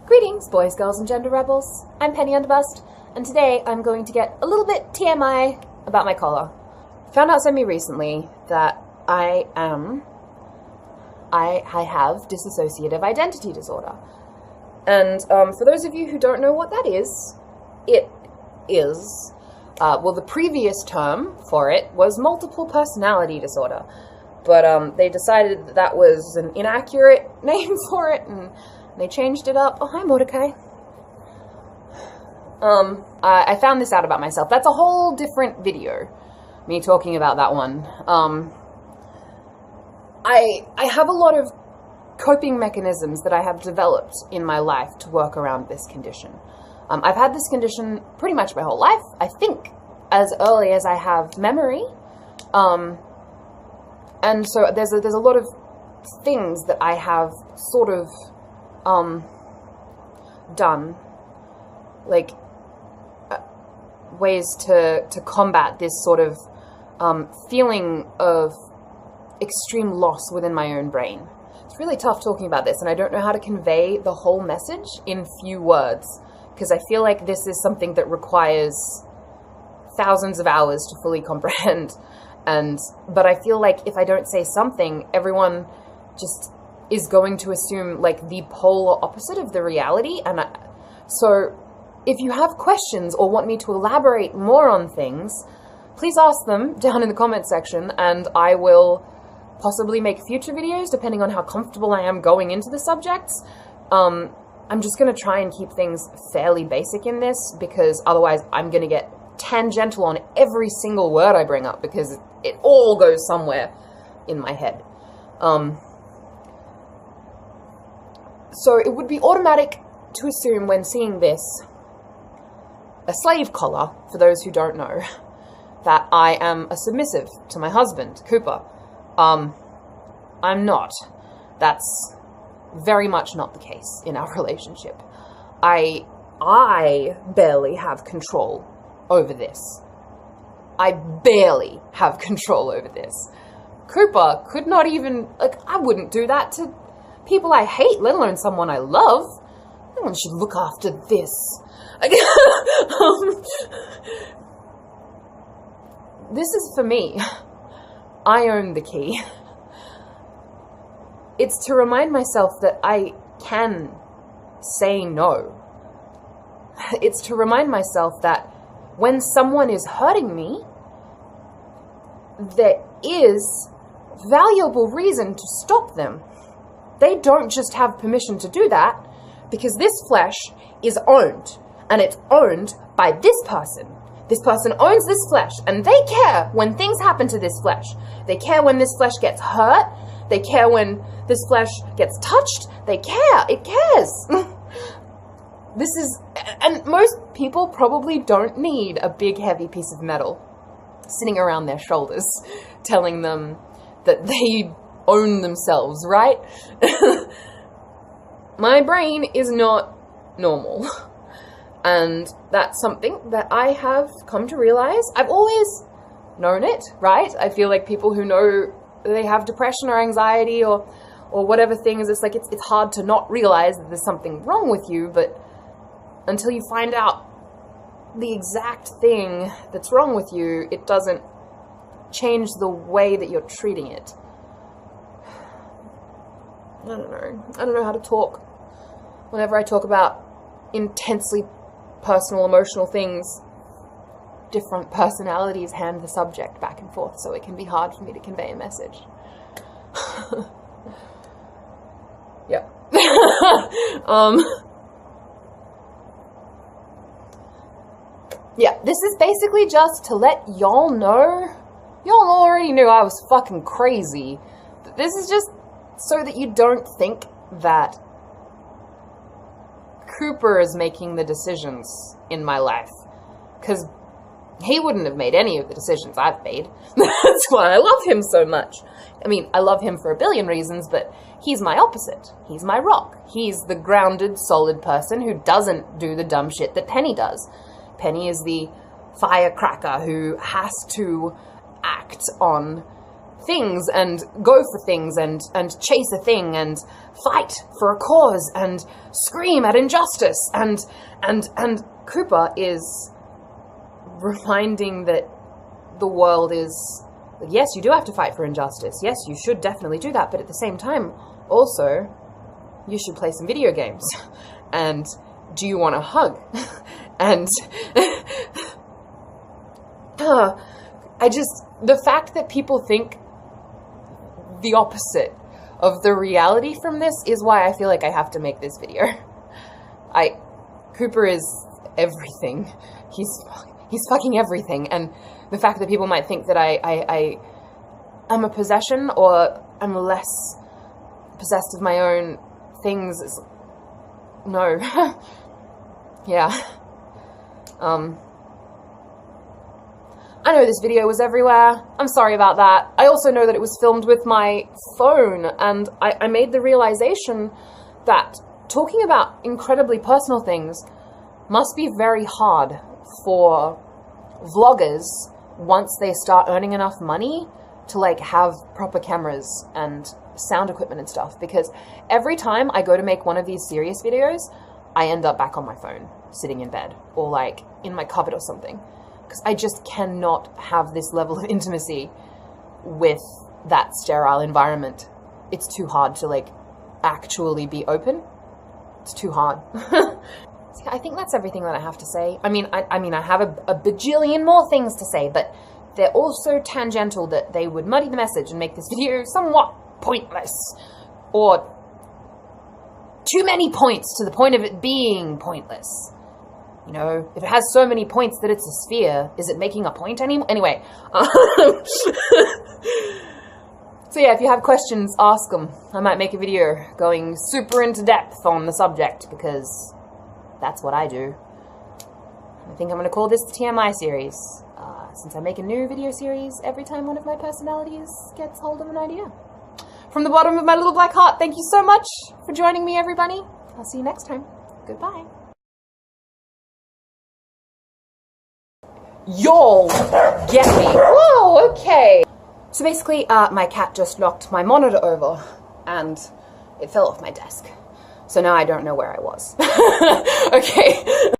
Greetings, boys, girls, and gender rebels. I'm Penny Underbust, and today I'm going to get a little bit TMI about my collar. Found out semi-recently that I have dissociative identity disorder. And for those of you who don't know what that is, it is, well, the previous term for it was multiple personality disorder. But they decided that that was an inaccurate name for it, and they changed it up. Oh, hi, Mordecai. I found this out about myself. That's a whole different video, me talking about that one. I have a lot of coping mechanisms that I have developed in my life to work around this condition. I've had this condition pretty much my whole life, I think as early as I have memory. And so there's a lot of things that I have sort of done, like ways to combat this sort of feeling of extreme loss within my own brain. It's really tough talking about this, and I don't know how to convey the whole message in few words, because I feel like this is something that requires thousands of hours to fully comprehend. But I feel like if I don't say something, everyone just is going to assume like the polar opposite of the reality. So if you have questions or want me to elaborate more on things, please ask them down in the comment section, and I will possibly make future videos depending on how comfortable I am going into the subjects. I'm just going to try and keep things fairly basic in this, because otherwise I'm going to get tangential on every single word I bring up, because it all goes somewhere in my head. So it would be automatic to assume when seeing this, a slave collar, for those who don't know, that I am a submissive to my husband, Cooper. I'm not. That's very much not the case in our relationship. I barely have control over this. I barely have control over this. Cooper could not even, like, I wouldn't do that to people I hate, let alone someone I love. No one should look after this. This is for me. I own the key. It's to remind myself that I can say no. It's to remind myself that when someone is hurting me, there is valuable reason to stop them. They don't just have permission to do that because this flesh is owned, and it's owned by this person. This person owns this flesh, and they care when things happen to this flesh. They care when this flesh gets hurt. They care when this flesh gets touched. They care. It cares. This is, and most people probably don't need a big heavy piece of metal sitting around their shoulders telling them that they own themselves, right? My brain is not normal. And that's something that I have come to realize. I've always known it, right? I feel like people who know they have depression or anxiety or whatever things, it's like it's hard to not realize that there's something wrong with you, but until you find out the exact thing that's wrong with you, it doesn't change the way that you're treating it. I don't know. I don't know how to talk. Whenever I talk about intensely personal, emotional things, different personalities hand the subject back and forth, so it can be hard for me to convey a message. Yeah. Yeah, this is basically just to let y'all know. Y'all already knew I was fucking crazy. But this is just so that you don't think that Cooper is making the decisions in my life. Because he wouldn't have made any of the decisions I've made. That's why I love him so much. I mean, I love him for a billion reasons, but he's my opposite. He's my rock. He's the grounded, solid person who doesn't do the dumb shit that Penny does. Penny is the firecracker who has to act on things and go for things and chase a thing and fight for a cause and scream at injustice. And Cooper is reminding that the world is, yes, you do have to fight for injustice. Yes, you should definitely do that. But at the same time, also, you should play some video games. And do you want a hug? And the fact that people think the opposite of the reality from this is why I feel like I have to make this video. Cooper is everything. He's fucking everything. And the fact that people might think that I am a possession or I'm less possessed of my own things is, no. Yeah. I know this video was everywhere. I'm sorry about that. I also know that it was filmed with my phone, and I made the realization that talking about incredibly personal things must be very hard for vloggers once they start earning enough money to like have proper cameras and sound equipment and stuff, because every time I go to make one of these serious videos, I end up back on my phone, sitting in bed, or like in my cupboard or something, because I just cannot have this level of intimacy with that sterile environment. It's too hard to like actually be open. It's too hard. I think that's everything that I have to say. I mean, I have a bajillion more things to say, but they're all so tangential that they would muddy the message and make this video somewhat pointless, or too many points to the point of it being pointless. You know, if it has so many points that it's a sphere, is it making a point anymore? Anyway. So yeah, if you have questions, ask them. I might make a video going super into depth on the subject, because that's what I do. I think I'm going to call this the TMI series, since I make a new video series every time one of my personalities gets hold of an idea. From the bottom of my little black heart, thank you so much for joining me, everybody. I'll see you next time. Goodbye. Y'all get me. Whoa, okay. So basically, my cat just knocked my monitor over, and it fell off my desk. So now I don't know where I was. Okay.